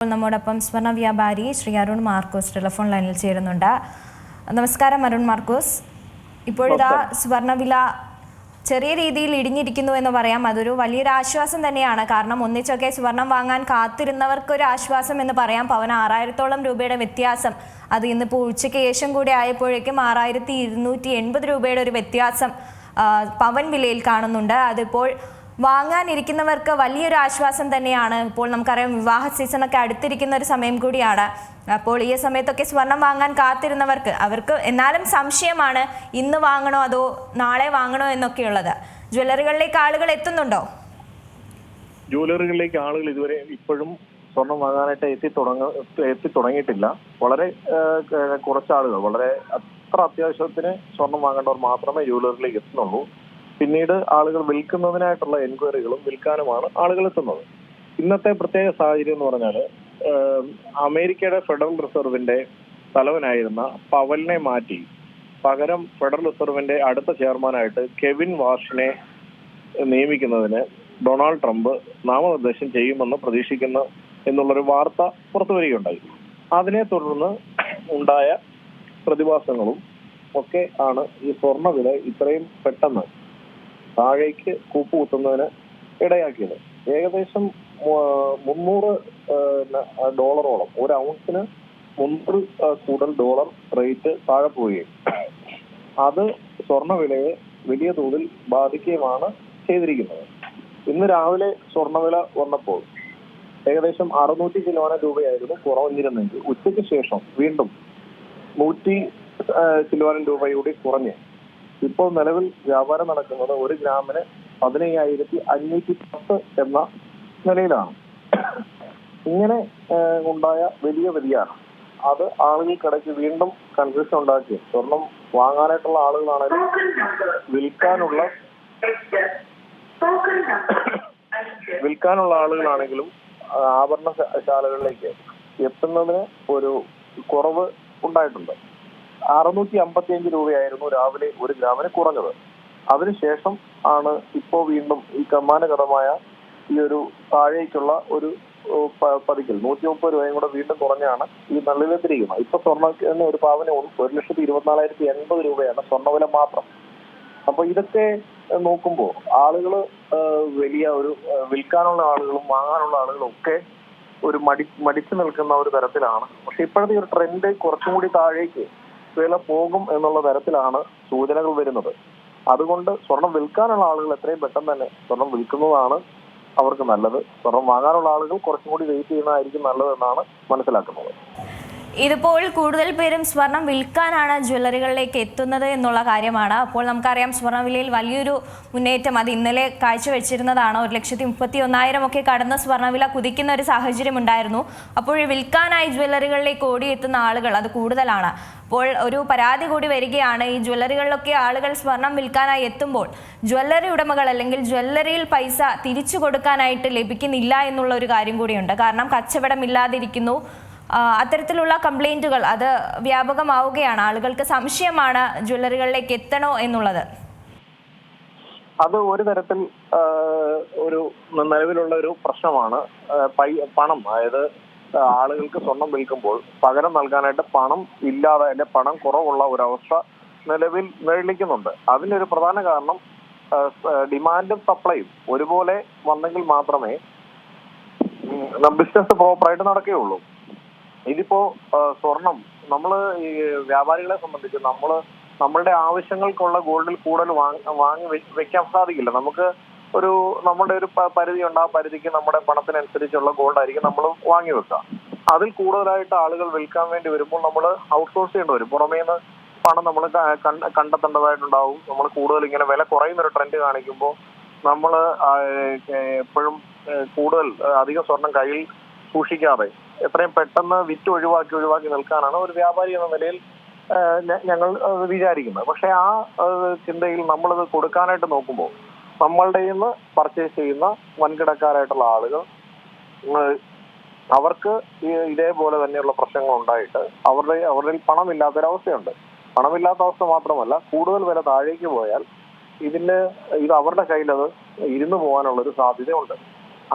നമ്മോടൊപ്പം സ്വർണ്ണ വ്യാപാരി ശ്രീ അരുൺ മാർക്കോസ് ടെലിഫോൺ ലൈനിൽ ചേരുന്നുണ്ട്. നമസ്കാരം അരുൺ മാർക്കോസ്. ഇപ്പോഴിതാ സ്വർണ്ണവില ചെറിയ രീതിയിൽ ഇടിഞ്ഞിരിക്കുന്നു എന്ന് പറയാം. അതൊരു വലിയൊരു ആശ്വാസം തന്നെയാണ്. കാരണം ഒന്നിച്ചൊക്കെ സ്വർണം വാങ്ങാൻ കാത്തിരുന്നവർക്കൊരു ആശ്വാസം എന്ന് പറയാം. പവന് 6000-ഓളം രൂപയുടെ വ്യത്യാസം, അത് ഇന്നിപ്പോൾ ഉച്ചയ്ക്ക് ശേഷം കൂടി ആയപ്പോഴേക്കും 6280 രൂപയുടെ ഒരു വ്യത്യാസം പവൻ വിലയിൽ കാണുന്നുണ്ട്. അതിപ്പോൾ വാങ്ങാനിരിക്കുന്നവർക്ക് വലിയൊരു ആശ്വാസം തന്നെയാണ്. ഇപ്പോൾ നമുക്കറിയാം വിവാഹ സീസണൊക്കെ അടുത്തിരിക്കുന്ന ഒരു സമയം കൂടിയാണ്. അപ്പോൾ ഈ സമയത്തൊക്കെ സ്വർണം വാങ്ങാൻ കാത്തിരുന്നവർക്ക് എന്നാലും സംശയമാണ്, ഇന്ന് വാങ്ങണോ അതോ നാളെ വാങ്ങണോ എന്നൊക്കെയുള്ളത്. ജ്വല്ലറികളിലേക്ക് ആളുകൾ എത്തുന്നുണ്ടോ? ജ്വല്ലറികളിലേക്ക് ആളുകൾ ഇതുവരെ ഇപ്പോഴും സ്വർണം വാങ്ങാനായിട്ട് എത്തി തുടങ്ങിയിട്ടില്ല. വളരെ കുറച്ച് ആളുകൾ, വളരെ അത്ര അത്യാവശ്യത്തിന് സ്വർണം വാങ്ങേണ്ടവർ മാത്രമേ ജ്വല്ലറിയിലേക്ക് എത്തുന്നുള്ളൂ. പിന്നീട് ആളുകൾ വിൽക്കുന്നതിനായിട്ടുള്ള എൻക്വയറികളും വിൽക്കാനുമാണ് ആളുകൾ എത്തുന്നത്. ഇന്നത്തെ പ്രത്യേക സാഹചര്യം എന്ന് പറഞ്ഞാൽ അമേരിക്കയുടെ ഫെഡറൽ റിസർവിന്റെ തലവനായിരുന്ന പവലിനെ മാറ്റി പകരം ഫെഡറൽ റിസർവിന്റെ അടുത്ത ചെയർമാനായിട്ട് കെവിൻ വാഷിനെ നിയമിക്കുന്നതിന് ഡൊണാൾഡ് ട്രംപ് നാമനിർദ്ദേശം ചെയ്യുമെന്ന് പ്രതീക്ഷിക്കുന്നു എന്നുള്ളൊരു വാർത്ത പുറത്തു വരികയുണ്ടായി. അതിനെ തുടർന്ന് ഉണ്ടായ പ്രതിഭാസങ്ങളും ഒക്കെ ആണ് ഈ സ്വർണ്ണവില ഇത്രയും പെട്ടെന്ന് താഴേക്ക് കൂപ്പുകുത്തുന്നതിന് ഇടയാക്കിയത്. ഏകദേശം $300 ഒരു ഔൺസിന് 300 കൂടുതൽ ഡോളർ റേറ്റ് താഴെ പോവുകയും അത് സ്വർണ്ണവിലയെ വലിയ തോതിൽ ബാധിക്കുകയുമാണ് ചെയ്തിരിക്കുന്നത്. ഇന്ന് രാവിലെ സ്വർണ്ണവില വന്നപ്പോൾ ഏകദേശം 600 കിലോന രൂപയായിരുന്നു കുറഞ്ഞിരുന്നെങ്കിൽ ഉച്ചയ്ക്ക് ശേഷം വീണ്ടും 100 കിലോനം രൂപ കൂടി കുറഞ്ഞ് ഇപ്പോൾ നിലവിൽ വ്യാപാരം നടക്കുന്നത് 1 ഗ്രാമിന് 15,510 എന്ന നിലയിലാണ്. ഇങ്ങനെ ഉണ്ടായ വലിയ വ്യതിയാനം അത് ആളുകൾക്കിടയ്ക്ക് വീണ്ടും കൺഫ്യൂഷൻ ഉണ്ടാക്കി. സ്വർണം വാങ്ങാനായിട്ടുള്ള ആളുകളാണെങ്കിലും വിൽക്കാനുള്ള ആളുകളാണെങ്കിലും ആഭരണശാലകളിലേക്ക് എത്തുന്നതിന് ഒരു കുറവ് ഉണ്ടായിട്ടുണ്ട്. 655 രൂപയായിരുന്നു രാവിലെ 1 ഗ്രാമിന് കുറഞ്ഞത്. അതിനുശേഷം ആണ് ഇപ്പോൾ വീണ്ടും ഈ കമാനകരമായ ഈ ഒരു താഴേക്കുള്ള ഒരു പതിക്കൽ 130 രൂപയും കൂടെ വീണ്ടും കുറഞ്ഞാണ് ഈ നള്ളിലെത്തിരിക്കുന്നത്. ഇപ്പൊ സ്വർണ്ണത്തിന് ഒരു പവന് 1,24,080 രൂപയാണ് സ്വർണ്ണവില മാത്രം. അപ്പൊ ഇതൊക്കെ നോക്കുമ്പോൾ ആളുകൾ വലിയ ഒരു വിൽക്കാനുള്ള ആളുകളും വാങ്ങാനുള്ള ആളുകളും ഒക്കെ ഒരു മടിച്ചു നിൽക്കുന്ന ഒരു തരത്തിലാണ്. പക്ഷെ ഇപ്പോഴത്തെ ഒരു ട്രെൻഡ് കുറച്ചും കൂടി താഴേക്ക് വില പോകും എന്നുള്ള തരത്തിലാണ് സൂചനകൾ വരുന്നത്. അതുകൊണ്ട് സ്വർണം വിൽക്കാനുള്ള ആളുകൾ എത്രയും പെട്ടെന്ന് തന്നെ സ്വർണം വിൽക്കുന്നതാണ് അവർക്ക് നല്ലത്. സ്വർണം വാങ്ങാനുള്ള ആളുകൾ കുറച്ചും കൂടി വെയിറ്റ് ചെയ്യുന്നതായിരിക്കും നല്ലതെന്നാണ് മനസ്സിലാക്കുന്നത്. ഇതിപ്പോൾ കൂടുതൽ പേരും സ്വർണം വിൽക്കാനാണ് ജ്വല്ലറികളിലേക്ക് എത്തുന്നത് എന്നുള്ള കാര്യമാണ്. അപ്പോൾ നമുക്കറിയാം സ്വർണ്ണവിലയിൽ വലിയൊരു മുന്നേറ്റം അത് ഇന്നലെ കാഴ്ചവെച്ചിരുന്നതാണ്. 1,31,000 ഒക്കെ കടന്ന സ്വർണ്ണവില കുതിക്കുന്ന ഒരു സാഹചര്യം ഉണ്ടായിരുന്നു. അപ്പോൾ വിൽക്കാനായി ജ്വല്ലറികളിലേക്ക് ഓടിയെത്തുന്ന ആളുകൾ അത് കൂടുതലാണ്. അപ്പോൾ ഒരു പരാതി കൂടി വരികയാണ്, ഈ ജ്വല്ലറികളിലൊക്കെ ആളുകൾ സ്വർണം വിൽക്കാനായി എത്തുമ്പോൾ ജ്വല്ലറി ഉടമകൾ അല്ലെങ്കിൽ ജ്വല്ലറിയിൽ പൈസ തിരിച്ചു കൊടുക്കാനായിട്ട് ലഭിക്കുന്നില്ല എന്നുള്ള ഒരു കാര്യം കൂടിയുണ്ട്. കാരണം കച്ചവടമില്ലാതിരിക്കുന്നു, അത്തരത്തിലുള്ള കംപ്ലൈന്റുകൾ അത് വ്യാപകമാവുകയാണ്. ആളുകൾക്ക് സംശയമാണ് ജ്വല്ലറികളിലേക്ക് എത്തണോ എന്നുള്ളത്. അത് ഒരു തരത്തിൽ ഒരു നിലവിലുള്ള ഒരു പ്രശ്നമാണ്. പണം, അതായത് ആളുകൾക്ക് സ്വർണം വിൽക്കുമ്പോൾ പകരം നൽകാനായിട്ട് പണം ഇല്ലാതെ അല്ലെ പണം കുറവുള്ള ഒരവസ്ഥ നിലവിൽ നിഴലിക്കുന്നുണ്ട്. അതിന്റെ ഒരു പ്രധാന കാരണം ഡിമാൻഡും സപ്ലൈയും ഒരുപോലെ വന്നെങ്കിൽ മാത്രമേ ബിസിനസ് പ്രോപ്പറായിട്ട് നടക്കുകയുള്ളൂ. ഇതിപ്പോ സ്വർണം നമ്മള് ഈ വ്യാപാരികളെ സംബന്ധിച്ച് നമ്മളുടെ ആവശ്യങ്ങൾക്കുള്ള ഗോൾഡിൽ കൂടുതൽ വാങ്ങി വെക്കാൻ സാധിക്കില്ല. നമുക്ക് നമ്മുടെ ഒരു പരിധി ഉണ്ട്. ആ പരിധിക്ക് നമ്മുടെ പണത്തിനനുസരിച്ചുള്ള ഗോൾഡ് ആയിരിക്കും നമ്മൾ വാങ്ങി വെക്കുക. അതിൽ കൂടുതലായിട്ട് ആളുകൾ വിൽക്കാൻ വേണ്ടി വരുമ്പോൾ നമ്മൾ ഔട്ട്സോഴ്സ് ചെയ്യേണ്ടി വരും. പുറമേ നിന്ന് പണം നമ്മൾ കണ്ടെത്തേണ്ടതായിട്ടുണ്ടാവും. നമ്മൾ കൂടുതൽ ഇങ്ങനെ വില കുറയുന്ന ഒരു ട്രെൻഡ് കാണിക്കുമ്പോൾ നമ്മൾ എപ്പോഴും കൂടുതൽ അധികം സ്വർണം കയ്യിൽ സൂക്ഷിക്കാതെ എത്രയും പെട്ടെന്ന് വിറ്റ് ഒഴിവാക്കി നിൽക്കാനാണ് ഒരു വ്യാപാരി എന്ന നിലയിൽ ഞങ്ങൾ വിചാരിക്കുന്നത്. പക്ഷെ ആ ചിന്തയിൽ നമ്മളത് കൊടുക്കാനായിട്ട് നോക്കുമ്പോൾ നമ്മളുടെ നിന്ന് പർച്ചേസ് ചെയ്യുന്ന വൻകിടക്കാരായിട്ടുള്ള ആളുകൾ അവർക്ക് ഇതേപോലെ തന്നെയുള്ള പ്രശ്നങ്ങൾ ഉണ്ടായിട്ട് അവരുടെ പണമില്ലാത്തൊരവസ്ഥയുണ്ട്. പണമില്ലാത്ത അവസ്ഥ മാത്രമല്ല, കൂടുതൽ വില താഴേക്ക് പോയാൽ ഇത് അവരുടെ കയ്യിൽ അത് ഇരുന്നു പോകാനുള്ളൊരു സാധ്യതയുണ്ട്.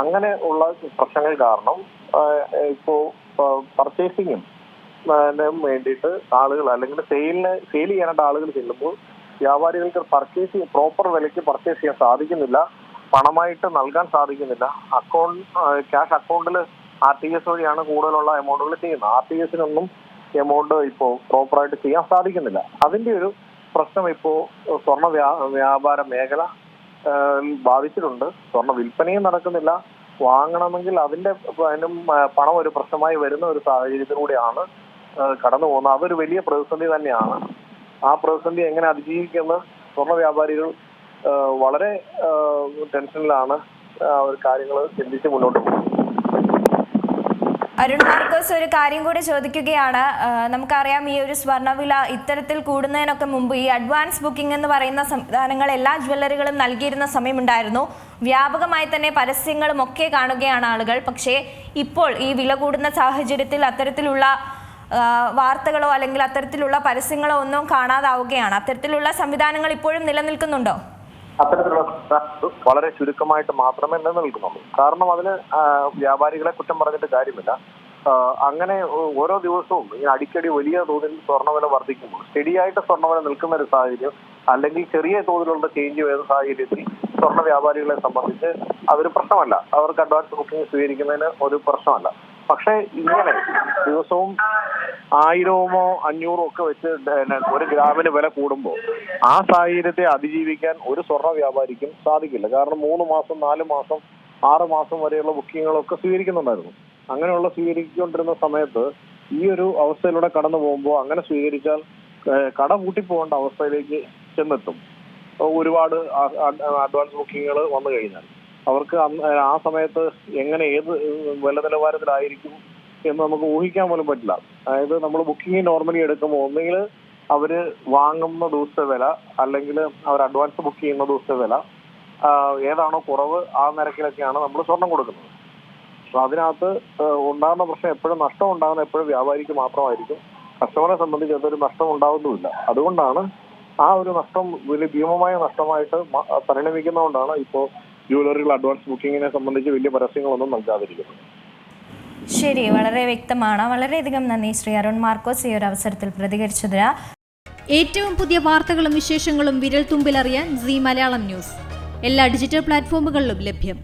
അങ്ങനെ ഉള്ള പ്രശ്നങ്ങൾ കാരണം ഇപ്പോ പർച്ചേസിങ്ങും വേണ്ടിയിട്ട് ആളുകൾ അല്ലെങ്കിൽ സെയിൽ ചെയ്യാനായിട്ട് ആളുകൾ ചെല്ലുമ്പോൾ വ്യാപാരികൾക്ക് പ്രോപ്പർ വിലയ്ക്ക് പർച്ചേസ് ചെയ്യാൻ സാധിക്കുന്നില്ല, പണമായിട്ട് നൽകാൻ സാധിക്കുന്നില്ല. ക്യാഷ് അക്കൗണ്ടിൽ RTS വഴിയാണ് കൂടുതലുള്ള എമൗണ്ടുകൾ ചെയ്യുന്നത്. RTS എമൗണ്ട് ഇപ്പോൾ പ്രോപ്പറായിട്ട് ചെയ്യാൻ സാധിക്കുന്നില്ല. അതിന്റെ ഒരു പ്രശ്നം ഇപ്പോൾ സ്വർണ്ണ വ്യാപാര മേഖല ബാധിച്ചിട്ടുണ്ട്. സ്വർണ്ണ വിൽപ്പനയും നടക്കുന്നില്ല. വാങ്ങണമെങ്കിൽ അതിനും പണം ഒരു പ്രശ്നമായി വരുന്ന ഒരു സാഹചര്യത്തിലൂടെയാണ് കടന്നു പോകുന്നത്. അതൊരു വലിയ പ്രതിസന്ധി തന്നെയാണ്. ആ പ്രതിസന്ധി എങ്ങനെ അതിജീവിക്കുന്ന സ്വർണ്ണ വ്യാപാരികൾ വളരെ ടെൻഷനിലാണ് കാര്യങ്ങൾ ചിന്തിച്ച് മുന്നോട്ട് പോകുന്നത്. അരുൺ മാർക്കോസ്, ഒരു കാര്യം കൂടി ചോദിക്കുകയാണ്. നമുക്കറിയാം, ഈ ഒരു സ്വർണ്ണവില ഇത്തരത്തിൽ കൂടുന്നതിനൊക്കെ മുമ്പ് ഈ അഡ്വാൻസ് ബുക്കിംഗ് എന്ന് പറയുന്ന സംവിധാനങ്ങൾ എല്ലാ ജ്വല്ലറികളും നൽകിയിരുന്ന സമയമുണ്ടായിരുന്നു. വ്യാപകമായി തന്നെ പരസ്യങ്ങളും ഒക്കെ കാണുകയാണ് ആളുകൾ. പക്ഷേ ഇപ്പോൾ ഈ വില കൂടുന്ന സാഹചര്യത്തിൽ അത്തരത്തിലുള്ള വാർത്തകളോ അല്ലെങ്കിൽ അത്തരത്തിലുള്ള പരസ്യങ്ങളോ ഒന്നും കാണാതാവുകയാണ്. അത്തരത്തിലുള്ള സംവിധാനങ്ങൾ ഇപ്പോഴും നിലനിൽക്കുന്നുണ്ടോ? അത്തരത്തിലുള്ള വളരെ ചുരുക്കമായിട്ട് മാത്രമേ നിലനിൽക്കുന്നുള്ളൂ. കാരണം അതിന് വ്യാപാരികളെ കുറ്റം പറഞ്ഞിട്ട് കാര്യമില്ല. അങ്ങനെ ഓരോ ദിവസവും ഈ അടിക്കടി വലിയ തോതിൽ സ്വർണ്ണവില വർദ്ധിക്കുമ്പോൾ സ്റ്റഡിയായിട്ട് സ്വർണ്ണവില നിൽക്കുന്ന ഒരു സാഹചര്യം, അല്ലെങ്കിൽ ചെറിയ തോതിലുള്ള ചേഞ്ച് വരുന്ന സാഹചര്യത്തിൽ സ്വർണ്ണ വ്യാപാരികളെ സംബന്ധിച്ച് അതൊരു പ്രശ്നമല്ല. അവർക്ക് അഡ്വാൻസ് ബുക്കിംഗ് സ്വീകരിക്കുന്നതിന് ഒരു പ്രശ്നമല്ല. പക്ഷേ ഇങ്ങനെ ദിവസവും 1000-ഓ 500-ഓ ഒക്കെ വെച്ച് ഒരു ഗ്രാമിന് വില കൂടുമ്പോൾ ആ സാഹചര്യത്തെ അതിജീവിക്കാൻ ഒരു സ്വർണ്ണ വ്യാപാരിക്കും സാധിക്കില്ല. കാരണം 3 മാസം 4 മാസം 6 മാസം വരെയുള്ള ബുക്കിങ്ങുകളൊക്കെ സ്വീകരിക്കുന്നുണ്ടായിരുന്നു. അങ്ങനെയുള്ള സ്വീകരിച്ചുകൊണ്ടിരുന്ന സമയത്ത് ഈ ഒരു അവസ്ഥയിലൂടെ കടന്നു പോകുമ്പോൾ അങ്ങനെ സ്വീകരിച്ചാൽ കട പൂട്ടിപ്പോകേണ്ട അവസ്ഥയിലേക്ക് ചെന്നെത്തും. ഒരുപാട് അഡ്വാൻസ് ബുക്കിങ്ങുകൾ വന്നു കഴിഞ്ഞാൽ അവർക്ക് ആ സമയത്ത് എങ്ങനെ ഏത് വില നിലവാരത്തിലായിരിക്കും എന്ന് നമുക്ക് ഊഹിക്കാൻ പോലും പറ്റില്ല. അതായത് നമ്മൾ ബുക്കിംഗ് നോർമലി എടുക്കുമ്പോൾ ഒന്നുകിൽ അവര് വാങ്ങുന്ന ദിവസത്തെ വില, അല്ലെങ്കിൽ അവർ അഡ്വാൻസ് ബുക്ക് ചെയ്യുന്ന ദിവസത്തെ വില ഏതാണോ കുറവ് ആ നിരക്കിലൊക്കെയാണ് നമ്മൾ സ്വർണം കൊടുക്കുന്നത്. അപ്പൊ അതിനകത്ത് ഉണ്ടാകുന്ന പ്രശ്നം എപ്പോഴും നഷ്ടം ഉണ്ടാകുന്ന എപ്പോഴും വ്യാപാരിക്ക് മാത്രമായിരിക്കും. കസ്റ്റമറെ സംബന്ധിച്ച് അതൊരു നഷ്ടം ഉണ്ടാകുന്നുമില്ല. അതുകൊണ്ടാണ് ആ ഒരു നഷ്ടം വലിയ ഭീമമായ നഷ്ടമായിട്ട് പരിണമിക്കുന്നതുകൊണ്ടാണ് ഇപ്പോൾ ജ്വല്ലറികൾ അഡ്വാൻസ് ബുക്കിങ്ങിനെ സംബന്ധിച്ച് വലിയ പരസ്യങ്ങളൊന്നും നൽകാതിരിക്കുന്നത്. ശരി, വളരെ വ്യക്തമാണ്. വളരെയധികം നന്ദി ശ്രീ അരുൺ മാർക്കോസ് ഈ ഒരു അവസരത്തിൽ പ്രതികരിച്ചതിന്. ഏറ്റവും പുതിയ വാർത്തകളും വിശേഷങ്ങളും വിരൽ തുമ്പിലറിയാൻ സീ മലയാളം ന്യൂസ് എല്ലാ ഡിജിറ്റൽ പ്ലാറ്റ്ഫോമുകളിലും ലഭ്യം.